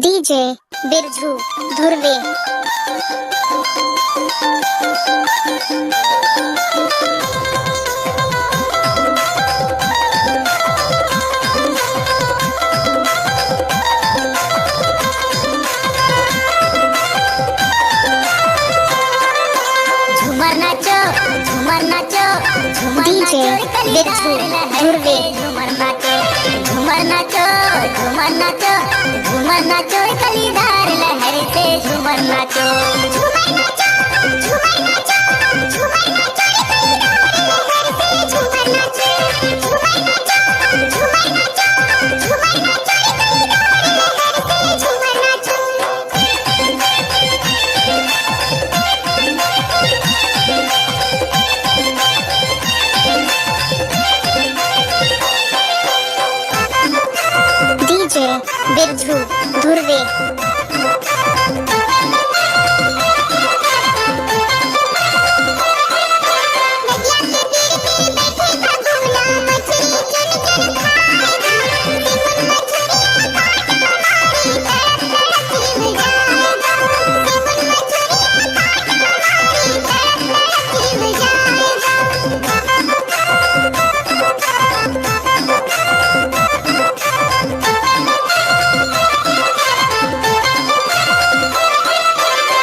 DJ Birju Dhurve. झूमर नाचो झूमर नाचो DJ Birju Dhurve. झूमर नाचो झूमर नाचो झूमर नाचो झूमर नाचो कलीदार लहर से झूमर नाचो झूमर नाचो झूमर नाचो झूमर नाचो कलीदार लहर से झूमर नाचो झूमर नाचो झूमर नाचो झूमर नाचो कलीदार लहर से झूमर नाचो। डीजे बिरजू धुर्वे।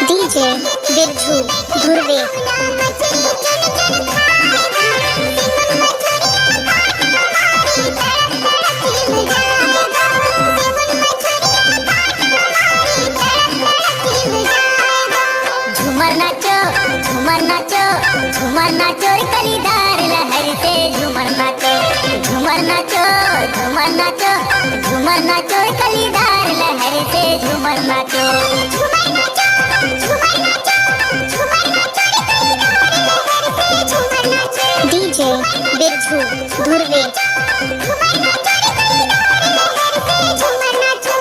डीजे बिरजू धुर्वे। झूमर नाचो झूमर नाचो झूमर नाचो कलीदार लहर से झूमर नाचो झूमर नाचो झूमर नाचो झूमर नाचो कलीदार लहर से झूमर नाचो झूमर नाचो झूमर नाचो झूमर नाचो कलीदार लहर से झूमर नाचो डीजे बिरजू धुर्वे। झूमर नाचो कलीदार लहर से झूमर नाचो।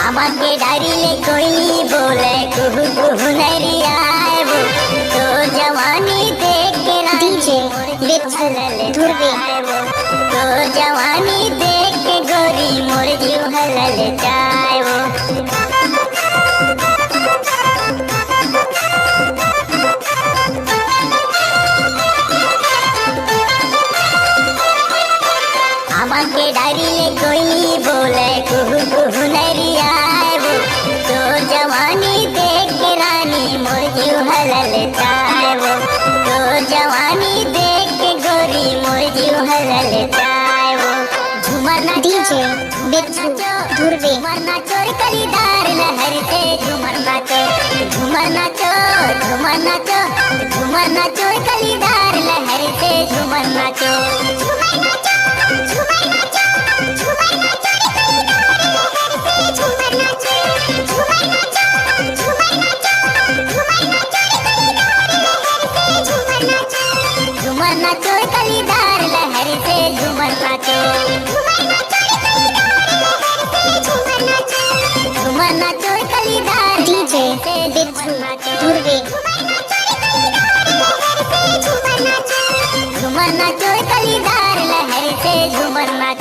आमाके डारिले कोयली बोले कुहू कुहू नरिया वो तो जवानी देख के डीजे बिरजू धुर्वे। तो जवानी देख के गोरी मोर जीव हलल जाए वो आमाके डारिले कोयली बोले कुहू कुहू नरिया वो तो जवानी देख के रानी मोर जीव हलल जाए वो तो जवानी देख के गोरी मोर जीव हलल जाए वो झूमर नाचो डीजे बिरजू धुर्वे। झूमर नाचो कलीदार लहर से झूमर नाचो झूमर नाचो झूमर नाचो झूमर नाचो कलीदार लहर से झूमर नाचो झूमर नाचो झूमर नाचो झूमर नाचो कलीदार लहर से झूमर नाचो झूमर नाचो झूमर नाचो झूमर नाचो कलीदार लहर से झूमर नाचो झूमर नाचो कलीदार लहर से झूमर नाचो झूमर नाचो कलीदार लहर से झूमर नाचो झूमर नाचो कलीदार डीजे बिरजू धुर्वे। झूमर नाचो कलीदार लहर से झूमर नाचो।